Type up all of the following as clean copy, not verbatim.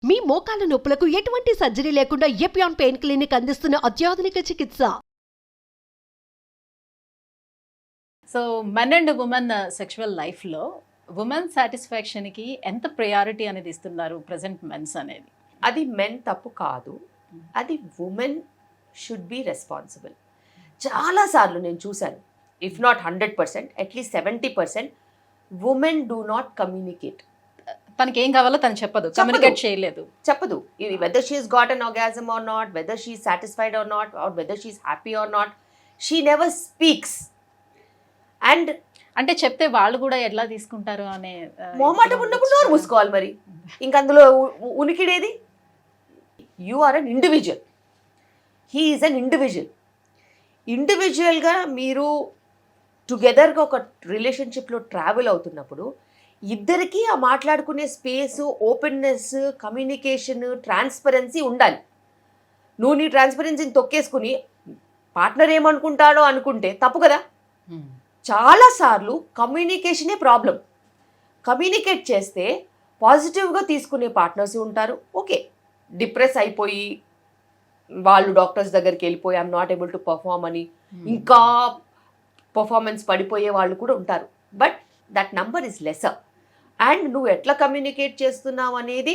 మీ మోకాల నొప్పులకు ఎటువంటి సర్జరీ లేకుండా ఎపియాన్ పెయిన్ క్లినిక్ అందిస్తున్న అత్యాధునిక చికిత్స. So men and women sexual లైఫ్లో ఉమెన్ సాటిస్ఫాక్షన్కి ఎంత ప్రయారిటీ అనేది ఇస్తున్నారు ప్రజెంట్ మెన్స్ అనేది? అది మెన్ తప్పు కాదు, అది ఉమెన్ షుడ్ బి రెస్పాన్సిబుల్. చాలాసార్లు నేను చూశాను, if not 100%, at least 70% women do not communicate. తనకి ఏం కావాలో తను కమ్యూనికేట్ చేయలేదు, చెప్పదు. Whether she's got an orgasm or not, whether she satisfied or not, or whether she's happy or not, she never speaks. And అంటే చెప్తే వాళ్ళు కూడా ఎట్లా తీసుకుంటారు అనే మొహమాటం ఉన్నప్పుడు నోరు మూసుకోవాలి. మరి ఇంక అందులో ఉనికిడేది? You are an individual, he is an individual. ఇండివిజువల్గా మీరు టుగెదర్గా ఒక రిలేషన్షిప్లో ట్రావెల్ అవుతున్నప్పుడు ఇద్దరికీ ఆ మాట్లాడుకునే స్పేసు, ఓపెన్నెస్, కమ్యూనికేషన్, ట్రాన్స్పరెన్సీ ఉండాలి. నువ్వు నీ ట్రాన్స్పరెన్సీని తొక్కేసుకుని పార్ట్నర్ ఏమనుకుంటాడో అనుకుంటే తప్పు కదా. చాలాసార్లు కమ్యూనికేషనే ప్రాబ్లం. కమ్యూనికేట్ చేస్తే పాజిటివ్గా తీసుకునే పార్ట్నర్స్ ఉంటారు. ఓకే, డిప్రెస్ అయిపోయి వాళ్ళు డాక్టర్స్ దగ్గరికి వెళ్ళిపోయి I'm not able to perform అని ఇంకా పర్ఫార్మెన్స్ పడిపోయే వాళ్ళు కూడా ఉంటారు. But that number is lesser. And నువ్వు ఎట్లా కమ్యూనికేట్ చేస్తున్నావు అనేది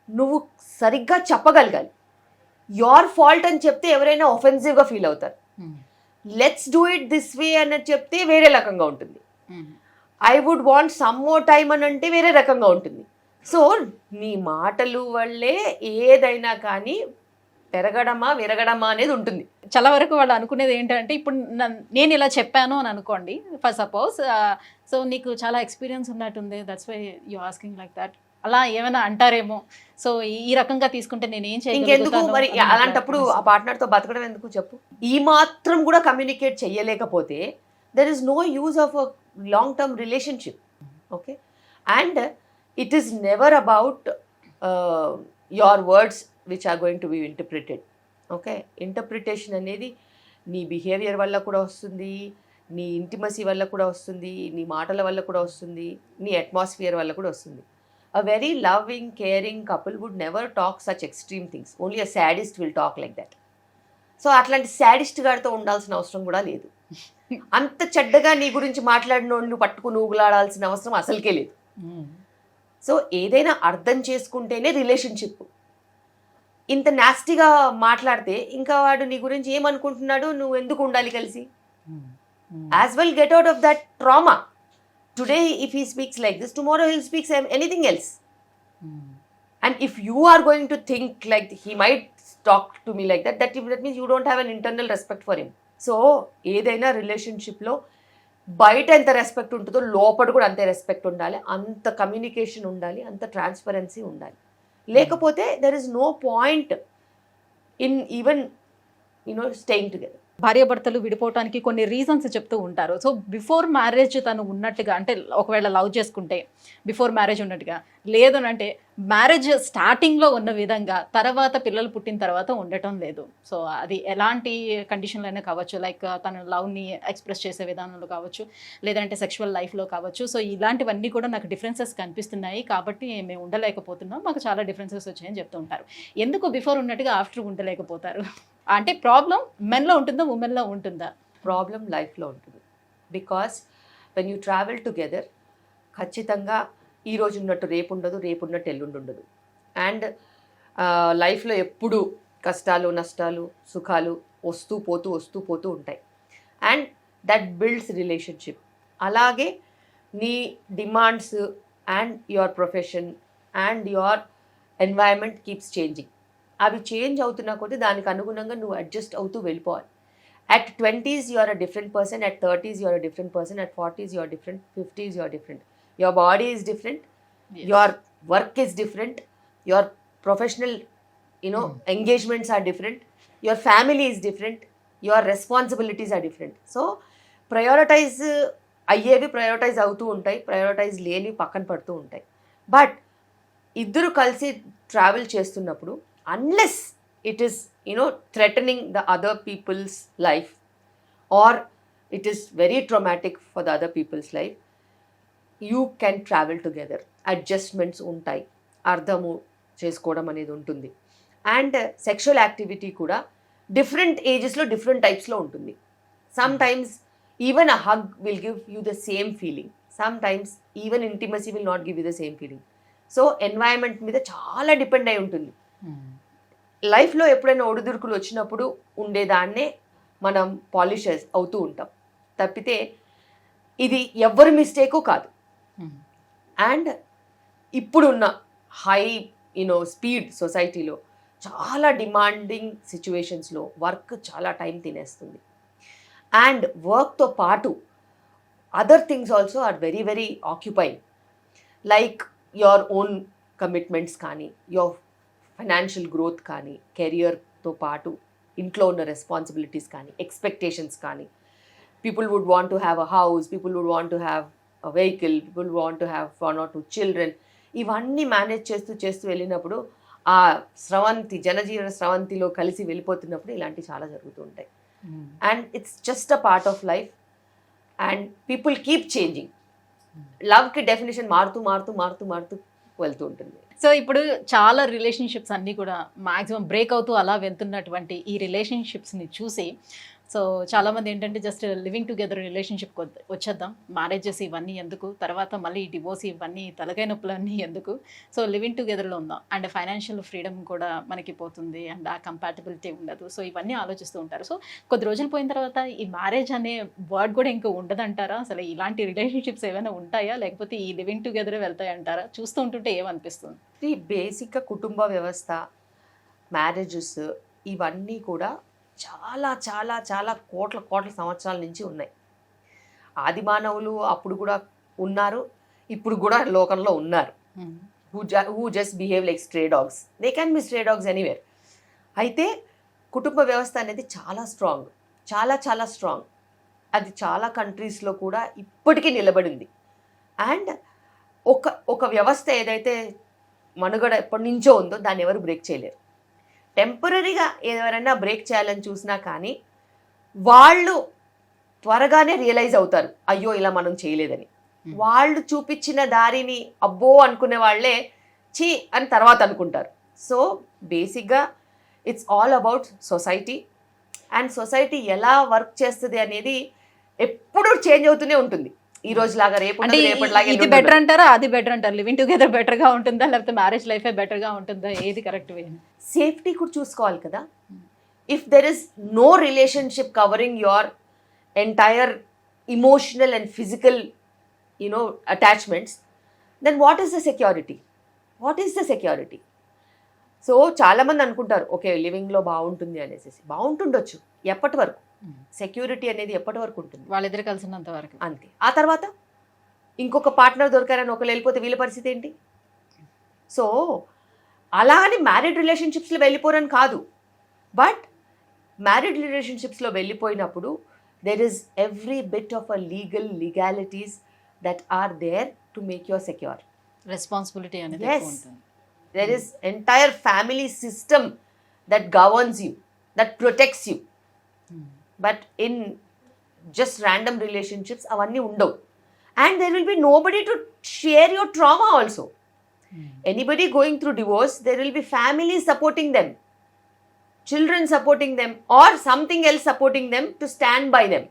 నువ్వు సరిగ్గా చెప్పగలగాలి. యోర్ ఫాల్ట్ అని చెప్తే ఎవరైనా ఒఫెన్సివ్గా ఫీల్ అవుతారు. Let's do it this way అన్నది చెప్తే వేరే రకంగా ఉంటుంది. I would want some more time అని అంటే వేరే రకంగా ఉంటుంది. సో నీ మాటలు వల్లే ఏదైనా కానీ పెరగడమా విరగడమా అనేది ఉంటుంది. చాలా వరకు వాళ్ళు అనుకునేది ఏంటంటే, ఇప్పుడు నేను ఇలా చెప్పాను అని అనుకోండి ఫర్ సపోజ్, సో నీకు చాలా ఎక్స్పీరియన్స్ ఉన్నట్టుంది, that's why you asking like that, అలా ఏమైనా అంటారేమో. సో ఈ రకంగా తీసుకుంటే నేను ఏం ఇంకెందుకు మరి అలాంటప్పుడు ఆ పార్ట్నర్తో బతకడం ఎందుకు చెప్పు? ఈ మాత్రం కూడా కమ్యూనికేట్ చెయ్యలేకపోతే there is no use of a long term relationship. Okay, and it is never about your words which are going to be interpreted. Okay, interpretation అనేది నీ బిహేవియర్ వల్ల కూడా వస్తుంది, నీ ఇంటిమసీ వల్ల కూడా వస్తుంది, నీ మాటల వల్ల కూడా వస్తుంది, నీ అట్మాస్ఫియర్ వల్ల కూడా వస్తుంది. A very loving, caring couple would never talk such extreme things. Only a sadist will talk like that. So అట్లాంటి సాడిస్ట్ గారితో ఉండాల్సిన అవసరం కూడా లేదు. అంత చెడ్డగా నీ గురించి మాట్లాడినోళ్ళు పట్టుకుని ఊగులాడాల్సిన అవసరం అసలుకే లేదు. సో ఏదైనా అర్థం చేసుకుంటేనే రిలేషన్షిప్. ఇంత నాస్టీగా మాట్లాడితే ఇంకా వాడు నీ గురించి ఏమనుకుంటున్నాడు, నువ్వు ఎందుకు ఉండాలి కలిసి? As well get out of that trauma. Today if he speaks like this, tomorrow he'll speak anything else. And if you are going to think like he might talk to me like that, that means you don't have an internal respect for him. So ఏదైనా రిలేషన్షిప్లో బయట ఎంత respect ఉంటుందో లోపల కూడా అంతే respect ఉండాలి, అంత కమ్యూనికేషన్ ఉండాలి, అంత ట్రాన్స్పరెన్సీ ఉండాలి. లేకపోతే there is no point in even staying together. భార్యాభర్తలు విడిపోవటానికి కొన్ని రీజన్స్ చెప్తూ ఉంటారు. సో బిఫోర్ మ్యారేజ్ తను ఉన్నట్టుగా, అంటే ఒకవేళ లవ్ చేసుకుంటే బిఫోర్ మ్యారేజ్ ఉన్నట్టుగా, లేదు అంటే మ్యారేజ్ స్టార్టింగ్లో ఉన్న విధంగా తర్వాత పిల్లలు పుట్టిన తర్వాత ఉండటం లేదు. సో అది ఎలాంటి కండిషన్లో అయినా కావచ్చు, లైక్ తన లవ్ని ఎక్స్ప్రెస్ చేసే విధానంలో కావచ్చు, లేదంటే సెక్షువల్ లైఫ్లో కావచ్చు. సో ఇలాంటివన్నీ కూడా నాకు డిఫరెన్సెస్ కనిపిస్తున్నాయి కాబట్టి మేము ఉండలేకపోతున్నాం, మాకు చాలా డిఫరెన్సెస్ వచ్చాయని చెప్తూ ఉంటారు. ఎందుకు బిఫోర్ ఉన్నట్టుగా ఆఫ్టర్ ఉండలేకపోతారు? అంటే ప్రాబ్లం మెన్లో ఉంటుందా, ఉమెన్లో ఉంటుందా? ప్రాబ్లం లైఫ్లో ఉంటుంది. Because when you travel together ఖచ్చితంగా ఈ రోజు ఉన్నట్టు రేపు ఉండదు, రేపు ఉన్నట్టు ఎల్లుండి ఉండదు. అండ్ లైఫ్లో ఎప్పుడు కష్టాలు, నష్టాలు, సుఖాలు వస్తూ పోతూ ఉంటాయి. And that builds relationship. అలాగే నీ demands and your profession and your environment keeps changing. అవి చేంజ్ అవుతున్నా కొద్దీ దానికి అనుగుణంగా నువ్వు అడ్జస్ట్ అవుతూ వెళ్ళిపోవాలి. At 20s you are a different person, at 30s you are a different person, at 40s you are different, 50s you are different. Your body is different, yes. Your work is different, your professional engagements are different, your family is different, your responsibilities are different. So prioritize అయ్యేవి prioritize అవుతూ ఉంటాయి, prioritize లేని పక్కన పడుతూ ఉంటాయి. But ఇద్దరు కలిసి travel చేస్తున్నప్పుడు unless it is threatening the other people's life or it is very traumatic for the other people's life, you can travel together. Adjustments ఉంటాయి, అర్థము చేసుకోవడం అనేది ఉంటుంది. అండ్ సెక్షువల్ యాక్టివిటీ కూడా డిఫరెంట్ ఏజెస్లో డిఫరెంట్ టైప్స్లో ఉంటుంది. Some times even a hug will give you the same feeling, some times even intimacy will not give you the same feeling. So environment మీద చాలా depend అయి ఉంటుంది. లైఫ్లో ఎప్పుడైనా ఒడిదుడుకులు వచ్చినప్పుడు ఉండేదాన్నే మనం పాలిష్ అవుతూ ఉంటాం తప్పితే ఇది ఎవ్వరి మిస్టేకు కాదు. అండ్ ఇప్పుడున్న హై స్పీడ్ సొసైటీలో చాలా డిమాండింగ్ సిచ్యువేషన్స్లో వర్క్ చాలా టైం తినేస్తుంది. అండ్ వర్క్తో పాటు other things also are very very occupying, like your own commitments కానీ, యువర్ ఫైనాన్షియల్ గ్రోత్ కానీ, కెరియర్తో పాటు ఇంట్లో ఉన్న రెస్పాన్సిబిలిటీస్ కానీ, ఎక్స్పెక్టేషన్స్ కానీ. People would want to have a house, people would want to have a vehicle, people want to have 1 or 2 children. ఇవన్నీ manage చేస్తూ వెళ్ళినప్పుడు ఆ జనజీవన స్రవంతిలో కలిసి వెళ్ళిపోతున్నప్పుడు ఇలాంటివి చాలా జరుగుతూ ఉంటాయి. And it's just a part of life and people keep changing. లవ్కి డెఫినేషన్ మారుతూ వెళ్తూ ఉంటుంది. సో ఇప్పుడు చాలా రిలేషన్షిప్స్ అన్నీ కూడా మాక్సిమం బ్రేక్ అవుతూ అలా వెళ్తున్నటువంటి ఈ రిలేషన్షిప్స్ని చూసి సో చాలామంది ఏంటంటే జస్ట్ లివింగ్ టుగెదర్ రిలేషన్షిప్ వచ్చేద్దాం, మ్యారేజెస్ ఇవన్నీ ఎందుకు, తర్వాత మళ్ళీ డివోర్స్ ఇవన్నీ తలకాయ నొప్పులన్నీ ఎందుకు, సో లివింగ్ టుగెదర్లో ఉందాం అండ్ ఫైనాన్షియల్ ఫ్రీడమ్ కూడా మనకి పోతుంది అండ్ ఆ కంపాటబిలిటీ ఉండదు. సో ఇవన్నీ ఆలోచిస్తూ ఉంటారు. సో కొద్ది రోజులు పోయిన తర్వాత ఈ మ్యారేజ్ అనే వర్డ్ కూడా ఇంకా ఉండదంటారా? అసలు ఇలాంటి రిలేషన్షిప్స్ ఏమైనా ఉంటాయా, లేకపోతే ఈ లివింగ్ టుగెదర్ వెళ్తాయి అంటారా? చూస్తూ ఉంటుంటే ఏమనిపిస్తుంది? బేసిక్గా కుటుంబ వ్యవస్థ, మ్యారేజెస్ ఇవన్నీ కూడా చాలా చాలా చాలా కోట్ల సంవత్సరాల నుంచి ఉన్నాయి. ఆది మానవులు అప్పుడు కూడా ఉన్నారు, ఇప్పుడు కూడా లోకంలో ఉన్నారు. Who just behave like stray dogs. They can be stray dogs anywhere. అయితే కుటుంబ వ్యవస్థ అనేది చాలా స్ట్రాంగ్, చాలా చాలా స్ట్రాంగ్. అది చాలా కంట్రీస్లో కూడా ఇప్పటికీ నిలబడింది. అండ్ ఒక వ్యవస్థ ఏదైతే మనుగడ ఎప్పటి నుంచో ఉందో దాన్ని ఎవరు బ్రేక్ చేయలేరు. టెంపరీగా ఎవరైనా బ్రేక్ చేయాలని చూసినా కానీ వాళ్ళు త్వరగానే రియలైజ్ అవుతారు, అయ్యో ఇలా మనం చేయలేదని. వాళ్ళు చూపించిన దారిని అబ్బో అనుకునే వాళ్ళే చీ అని తర్వాత అనుకుంటారు. సో బేసిక్గా it's all about society. And society ఎలా వర్క్ చేస్తుంది అనేది ఎప్పుడూ చేంజ్ అవుతూనే ఉంటుంది. ఈ రోజు లాగా రేపటిలాగా ఇది బెటర్ అంటారా, అది బెటర్ అంటారు? లివింగ్ టుగెదర్ బెటర్గా ఉంటుందా, లేకపోతే మ్యారేజ్ లైఫే బెటర్గా ఉంటుందా? ఏది కరెక్ట్ వే? సేఫ్టీ కూడా చూసుకోవాలి కదా. If there is no relationship covering your entire emotional and physical attachments, then what is the security? So చాలామంది అనుకుంటారు ఓకే లివింగ్లో బాగుంటుంది అనేసి. బాగుంటుండొచ్చు ఎప్పటి వరకు, సెక్యూరిటీ అనేది ఎప్పటి వరకు ఉంటుంది? వాళ్ళిద్దరు కలిసినంత వరకు అంతే. ఆ తర్వాత ఇంకొక పార్ట్నర్ దొరికారని ఒకరు వెళ్ళిపోతే వీళ్ళ పరిస్థితి ఏంటి? సో అలా అని మ్యారీడ్ రిలేషన్షిప్స్లో వెళ్ళిపోరని కాదు, బట్ మ్యారీడ్ రిలేషన్షిప్స్లో వెళ్ళిపోయినప్పుడు there is every bit of a legalities that are there to make your secure. Responsibility అనేది ఉంటుంది. There is entire family system that governs you, that protects you. But in just random relationships, avanni undavu. And there will be nobody to share your trauma also. Anybody going through divorce, there will be families supporting them, children supporting them, or something else supporting them to stand by them.